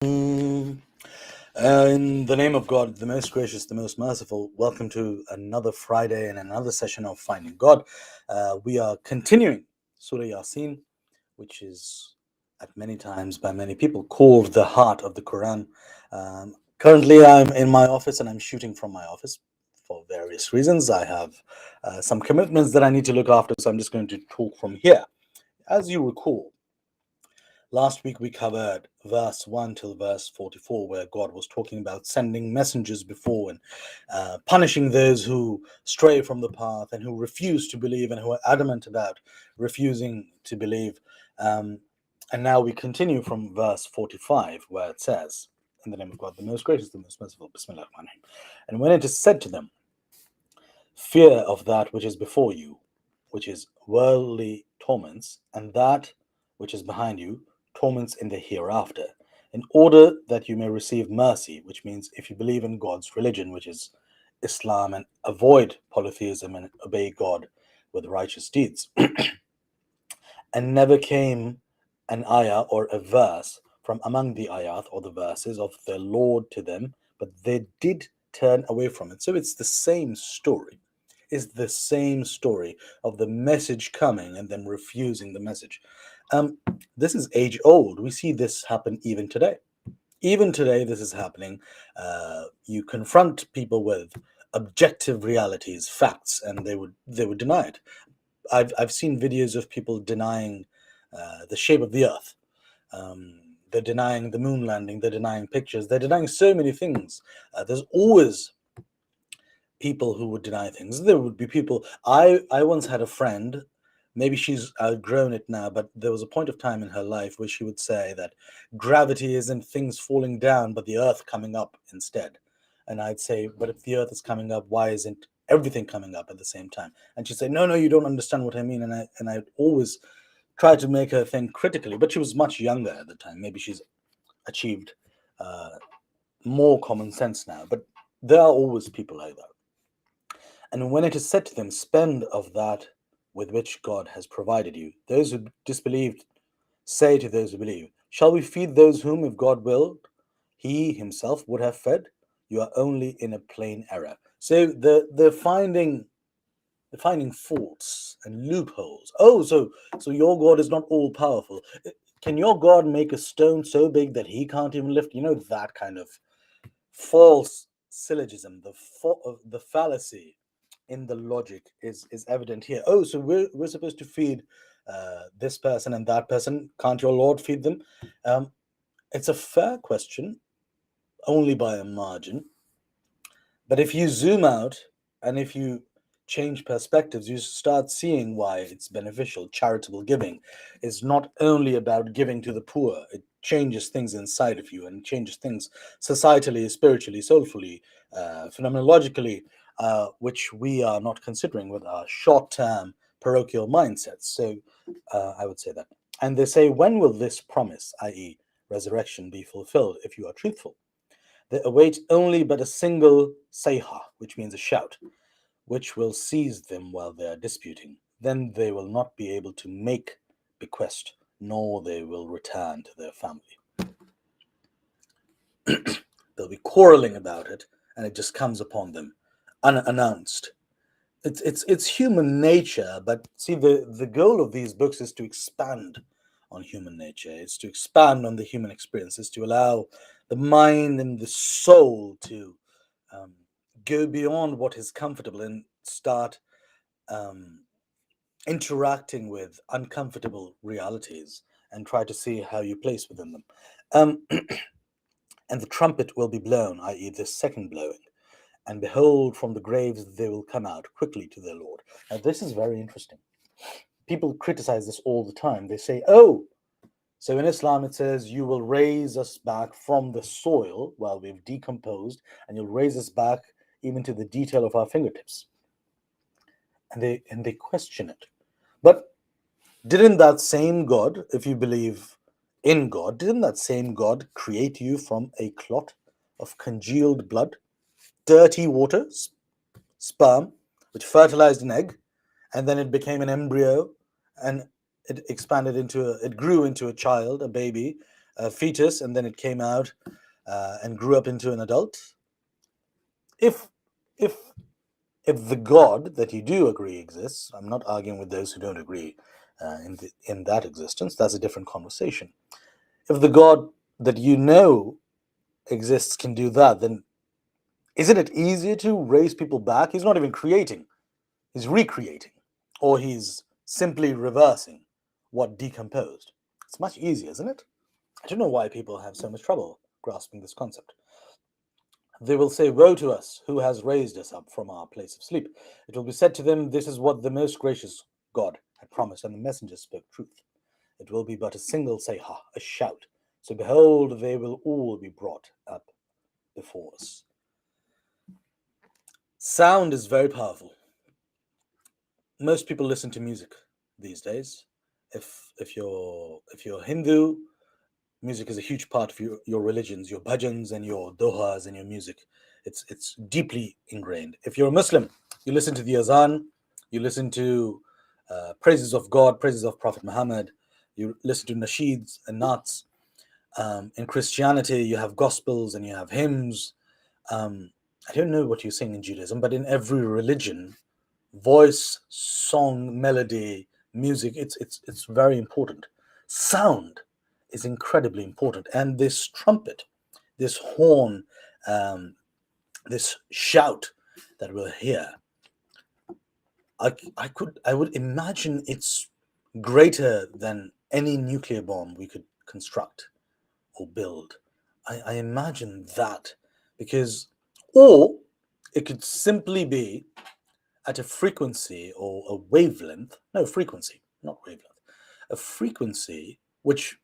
In the name of God, the most gracious, the most merciful, welcome to another Friday and another session of Finding God. We are continuing Surah Yasin, which is at many times by many people called the heart of the Quran. Currently, I'm in my office and I'm shooting from my office for various reasons. I have some commitments that I need to look after, so I'm just going to talk from here. As you recall, last week we covered verse 1 till verse 44, where God was talking about sending messengers before and punishing those who stray from the path and who refuse to believe and who are adamant about refusing to believe. And now we continue from verse 45, where it says, "In the name of God, the most gracious, the most merciful, Bismillah ar-Rahman ar-Rahim. And when it is said to them, fear of that which is before you, which is worldly torments, and that which is behind you, torments in the hereafter, in order that you may receive mercy," which means if you believe in God's religion, which is Islam, and avoid polytheism and obey God with righteous deeds. And never came an ayah or a verse from among the ayat or the verses of the Lord to them, but they did turn away from it. So it's the same story. It's the same story of the message coming and then refusing the message. This is age old. We see this happen even today. Even today, this is happening. You confront people with objective realities, facts, and they would deny it. I've seen videos of people denying the shape of the Earth. They're denying the moon landing. They're denying pictures. They're denying so many things. There's always people who would deny things. There would be people. I once had a friend. Maybe she's outgrown it now, but there was a point of time in her life where she would say that gravity isn't things falling down, but the Earth coming up instead. And I'd say, but if the Earth is coming up, why isn't everything coming up at the same time? And she'd say, no, you don't understand what I mean. And I always try to make her think critically, but she was much younger at the time. Maybe she's achieved uh, more common sense now, but there are always people like that. And when it is said to them, spend of that with which God has provided you, those who disbelieved say to those who believe, shall we feed those whom, if God willed, he himself would have fed? You are only in a plain error. So they're finding faults and loopholes. Oh, so your God is not all powerful. Can your God make a stone so big that he can't even lift? That kind of false syllogism, the fallacy in the logic is evident here. Oh, so we're supposed to feed this person and that person. Can't your Lord feed them? It's a fair question, only by a margin. But if you zoom out and if you change perspectives, you start seeing why it's beneficial. Charitable giving is not only about giving to the poor, it changes things inside of you and changes things societally, spiritually, soulfully, phenomenologically, which we are not considering with our short term parochial mindsets. So I would say that. And they say, when will this promise, i.e., resurrection, be fulfilled if you are truthful? They await only but a single sayha, which means a shout, which will seize them while they are disputing. Then they will not be able to make bequest, nor they will return to their family. They'll be quarreling about it, and it just comes upon them unannounced. It's human nature, but see, the goal of these books is to expand on human nature. It's to expand on the human experience. It's to allow the mind and the soul to um, go beyond what is comfortable and start um, interacting with uncomfortable realities and try to see how you place within them. Um, and the trumpet will be blown, i.e., the second blowing. And behold, from the graves they will come out quickly to their Lord. Now, this is very interesting. People criticize this all the time. They say, oh, so in Islam it says, you will raise us back from the soil while we've decomposed, and you'll raise us back even to the detail of our fingertips. And they question it. But didn't that same God, if you believe in God, didn't that same God create you from a clot of congealed blood, dirty water, sperm, which fertilized an egg, and then it became an embryo, and it grew into a child, a baby, a fetus and then it came out and grew up into an adult. If if if the God that you do agree exists, I'm not arguing with those who don't agree in that existence. That's a different conversation. If the God that you know exists can do that, then isn't it easier to raise people back? He's not even creating; he's recreating, or he's simply reversing what decomposed. It's much easier, isn't it? I don't know why people have so much trouble grasping this concept. They will say, "Woe to us, who has raised us up from our place of sleep?" It will be said to them, "This is what the most gracious God had promised, and the messenger spoke truth. It will be but a single sayha, a shout. So behold, they will all be brought up before us." Sound is very powerful. Most people listen to music these days. If you're Hindu, music is a huge part of your religions, your bhajans and your dohas and your music. It's deeply ingrained. If you're a Muslim, you listen to the azan, you listen to praises of God, praises of Prophet Muhammad, you listen to nasheeds and naats. In Christianity, you have gospels and you have hymns. I don't know what you sing in Judaism, but in every religion, voice, song, melody, music, it's very important. Sound is incredibly important, and this trumpet, this horn, um, this shout that we'll hear, I would imagine it's greater than any nuclear bomb we could construct or build. I imagine that because, or it could simply be at a frequency or a wavelength, no, frequency, not wavelength, a frequency which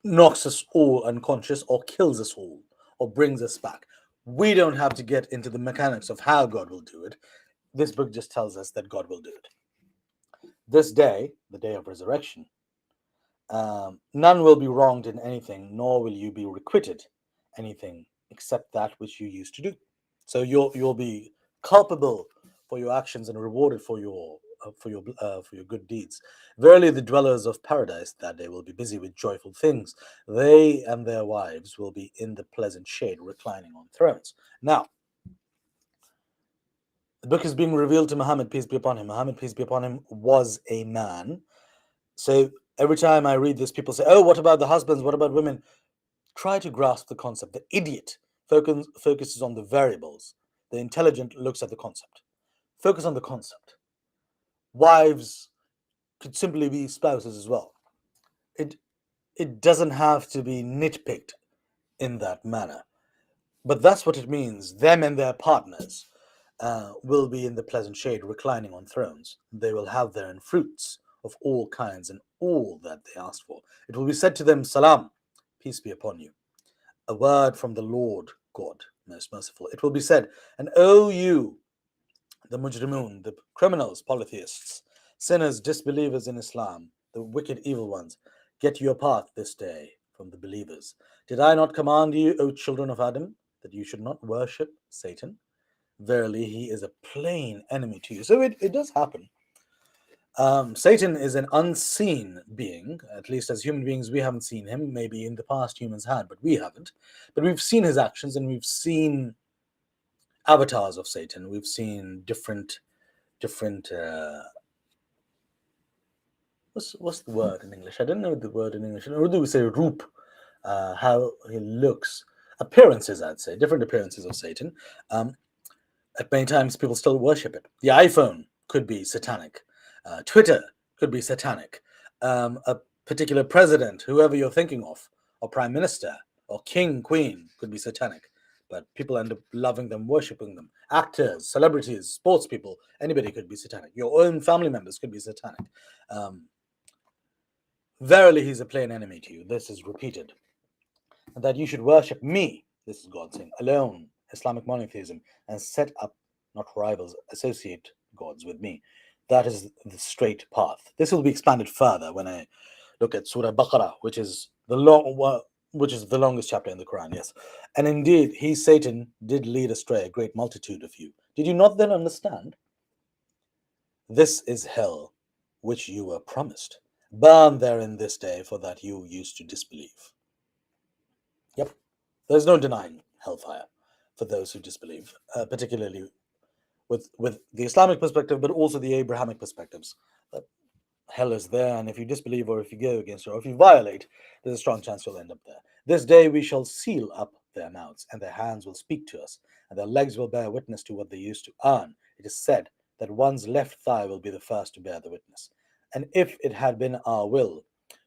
knocks us all unconscious or kills us all or brings us back. We don't have to get into the mechanics of how God will do it. This book just tells us that God will do it. This day, the day of resurrection, none will be wronged in anything, nor will you be requited anything except that which you used to do. So you'll be culpable for your actions and rewarded for your good deeds. Verily, the dwellers of paradise that day will be busy with joyful things. They and their wives will be in the pleasant shade, reclining on thrones. Now, the book is being revealed to Muhammad, peace be upon him. Muhammad, peace be upon him, was a man. So every time I read this, people say, "Oh, what about the husbands? What about women?" Try to grasp the concept. The idiot focuses on the variables. The intelligent looks at the concept. Focus on the concept. Wives could simply be spouses as well. It doesn't have to be nitpicked in that manner. But that's what it means. Them and their partners will be in the pleasant shade, reclining on thrones. They will have their own fruits of all kinds and all that they asked for. It will be said to them, "Salam, peace be upon you. A word from the Lord God, most merciful." It will be said, "And O you, the mujrimun, the criminals, polytheists, sinners, disbelievers in Islam, the wicked evil ones, get your path this day from the believers. Did I not command you, O children of Adam, that you should not worship Satan? Verily, he is a plain enemy to you." So it does happen. Satan is an unseen being. At least as human beings, we haven't seen him. Maybe in the past humans had, but we haven't. But we've seen his actions and we've seen avatars of Satan. We've seen different what's the word in English? I don't know the word in English. In Urdu we say roop, how he looks, appearances. I'd say different appearances of Satan. At many times, people still worship it. The iPhone could be satanic. Twitter could be satanic. A particular president, whoever you're thinking of, or prime minister, or king, queen, could be satanic. But people end up loving them, worshipping them. Actors, celebrities, sports people, anybody could be satanic. Your own family members could be satanic. Verily, he's a plain enemy to you. This is repeated. And that you should worship me, this is God saying, alone, Islamic monotheism, and set up, not rivals, associate gods with me. That is the straight path. This will be expanded further when I look at Surah Baqarah, which is the longest chapter in the Quran. Yes, and indeed, he, Satan, did lead astray a great multitude of you. Did you not then understand? This is hell, which you were promised. Burn therein this day, for that you used to disbelieve. There's no denying hellfire for those who disbelieve, particularly with the Islamic perspective, but also the Abrahamic perspectives. That hell is there, and if you disbelieve or if you go against it or if you violate, there's a strong chance you'll end up there. This day we shall seal up their mouths, and their hands will speak to us, and their legs will bear witness to what they used to earn. It is said that one's left thigh will be the first to bear the witness. And if it had been our will,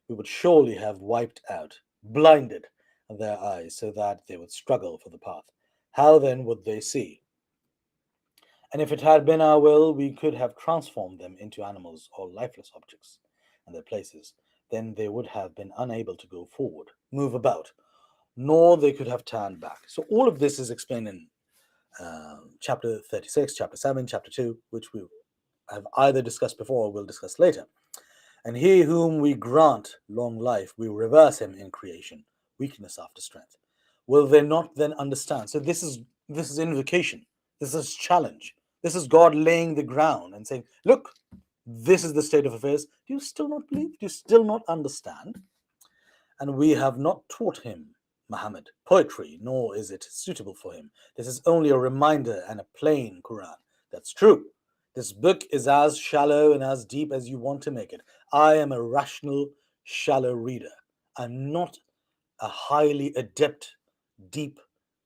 we would surely have wiped out, blinded their eyes so that they would struggle for the path. How then would they see? And if it had been our will, we could have transformed them into animals or lifeless objects in their places. Then they would have been unable to go forward, move about, nor they could have turned back. So all of this is explained in chapter 36, chapter 7, chapter 2, which we have either discussed before or will discuss later. And he whom we grant long life, we reverse him in creation, weakness after strength. Will they not then understand? So this is invocation. This is challenge. This is God laying the ground and saying, look, this is the state of affairs. Do you still not believe? Do you still not understand? And we have not taught him, Muhammad, poetry, nor is it suitable for him. This is only a reminder and a plain Quran. That's true. This book is as shallow and as deep as you want to make it. I am a rational, shallow reader. I'm not a highly adept, deep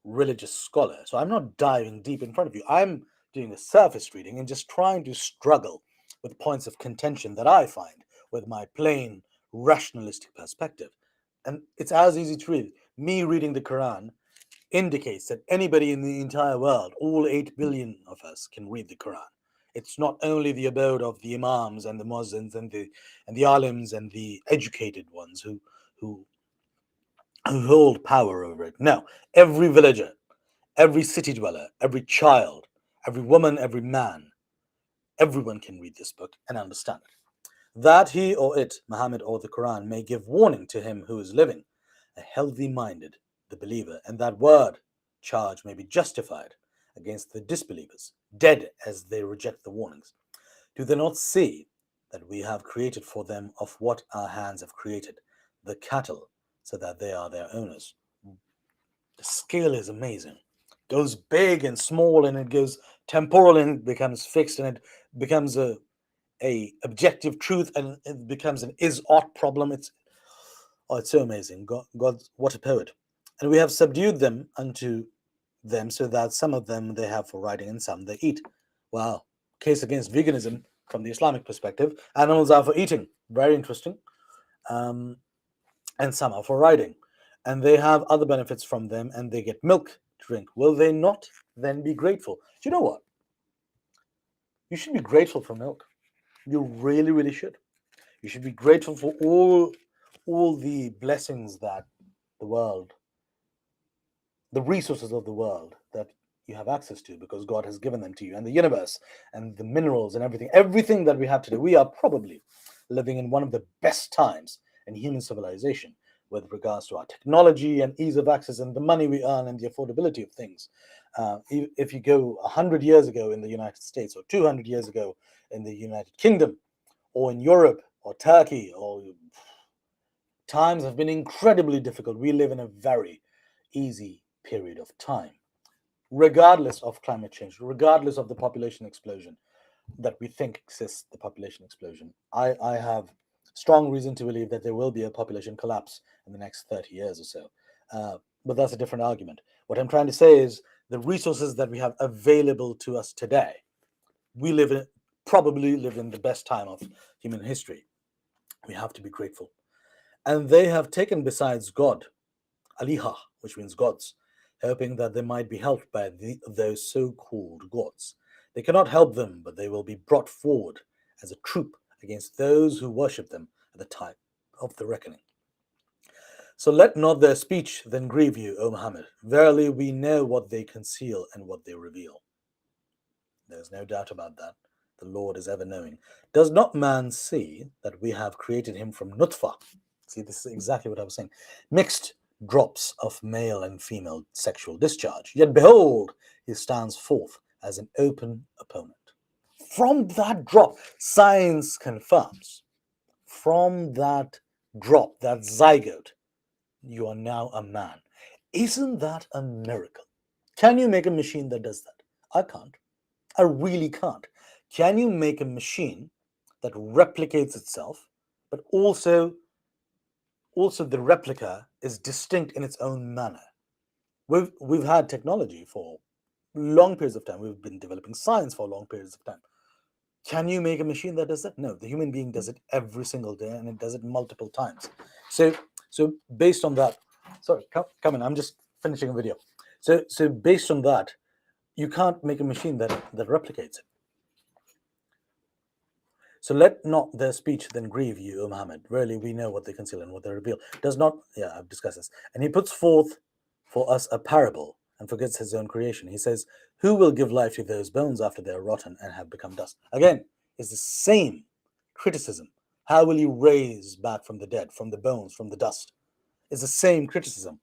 religious scholar. So I'm not diving deep in front of you. I'm doing a surface reading and just trying to struggle with points of contention that I find with my plain, rationalistic perspective. And it's as easy to read. Me reading the Quran indicates that anybody in the entire world, all 8 billion of us, can read the Quran. It's not only the abode of the imams and the muezzins and the alims and the educated ones who hold power over it. No, every villager, every city dweller, every child, every woman, every man, everyone can read this book and understand it. That he or it, Muhammad or the Quran, may give warning to him who is living, a healthy-minded, the believer, and that word, charge, may be justified against the disbelievers, dead as they reject the warnings. Do they not see that we have created for them of what our hands have created, the cattle, so that they are their owners? The scale is amazing. It goes big and small, and it goes temporal, and it becomes fixed, and it becomes a objective truth, and it becomes an is-ought problem. It's so amazing. God, what a poet. And we have subdued them unto them, so that some of them they have for writing and some they eat. Wow. Case against veganism from the Islamic perspective. Animals are for eating. Very interesting. And some are for writing. And they have other benefits from them, and they get milk to drink. Will they not then be grateful? Do you know what? You should be grateful for milk. You really, really should. You should be grateful for all the blessings that the world, the resources of the world that you have access to, because God has given them to you, and the universe and the minerals and everything that we have today. We are probably living in one of the best times in human civilization with regards to our technology and ease of access and the money we earn and the affordability of things. If you go 100 years ago in the United States, or 200 years ago in the United Kingdom, or in Europe or Turkey, or times have been incredibly difficult. We live in a very easy period of time, regardless of climate change, regardless of the population explosion that we think exists, the population explosion. I have strong reason to believe that there will be a population collapse in the next 30 years or so. But that's a different argument. What I'm trying to say is the resources that we have available to us today, we probably live in the best time of human history. We have to be grateful. And they have taken besides God, Aliha, which means gods, hoping that they might be helped by those so-called gods. They cannot help them, but they will be brought forward as a troop against those who worship them at the time of the reckoning. So let not their speech then grieve you, O Muhammad. Verily we know what they conceal and what they reveal. There's no doubt about that. The Lord is ever knowing. Does not man see that we have created him from nutfa? See, this is exactly what I was saying. Mixed drops of male and female sexual discharge. Yet behold, he stands forth as an open opponent. From that drop, science confirms, from that drop, that zygote, you are now a man. Isn't that a miracle? Can you make a machine that does that? I can't. I really can't. Can you make a machine that replicates itself, but also the replica is distinct in its own manner? We've had technology for long periods of time. We've been developing science for long periods of time. Can you make a machine that does that? No, the human being does it every single day, and it does it multiple times. So based on that, sorry, come in. I'm just finishing a video. So based on that, you can't make a machine that replicates it. So let not their speech then grieve you, O Muhammad. Really, we know what they conceal and what they reveal. Does not, yeah, I've discussed this. And he puts forth for us a parable and forgets his own creation. He says, who will give life to those bones after they are rotten and have become dust? Again, it's the same criticism. How will you raise back from the dead, from the bones, from the dust? It's the same criticism.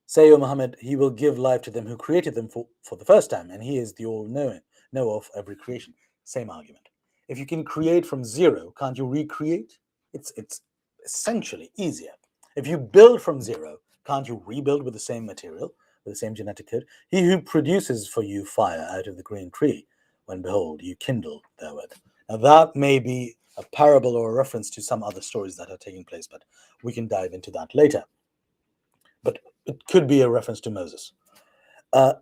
Say, O Muhammad, he will give life to them who created them for the first time, and he is the all-knowing, knower of every creation. Same argument. If you can create from zero, can't you recreate? It's essentially easier. If you build from zero, can't you rebuild with the same material, with the same genetic code? He who produces for you fire out of the green tree, when behold, you kindle therewith. Now that may be a parable or a reference to some other stories that are taking place, but we can dive into that later. But it could be a reference to Moses.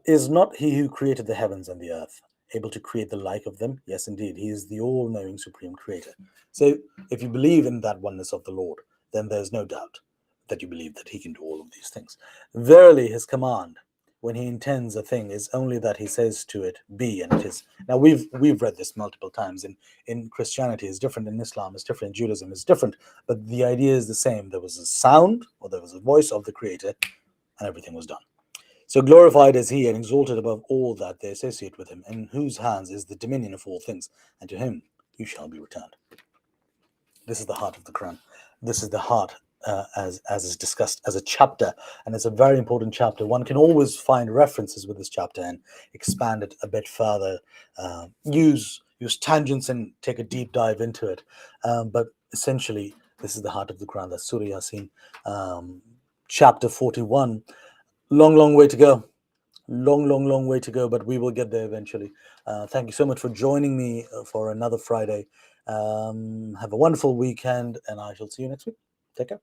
Is not he who created the heavens and the earth able to create the like of them? Yes, indeed. He is the all-knowing supreme creator. So if you believe in that oneness of the Lord, then there's no doubt that you believe that he can do all of these things. Verily, his command, when he intends a thing, is only that he says to it, be, and it is. Now, we've read this multiple times. In Christianity, it's different. In Islam, it's different. In Judaism, it's different. But the idea is the same. There was a sound, or there was a voice of the creator, and everything was done. So glorified is he and exalted above all that they associate with him, in whose hands is the dominion of all things, and to him you shall be returned. This is the heart of the Quran. This is the heart as is discussed as a chapter, and it's a very important chapter. One can always find references with this chapter and expand it a bit further, use tangents and take a deep dive into it. But essentially, this is the heart of the Quran. That's Surah Yasin, chapter 41. Long way to go. Long way to go, but we will get there eventually. Thank you so much for joining me for another Friday. Have a wonderful weekend, and I shall see you next week. Take care.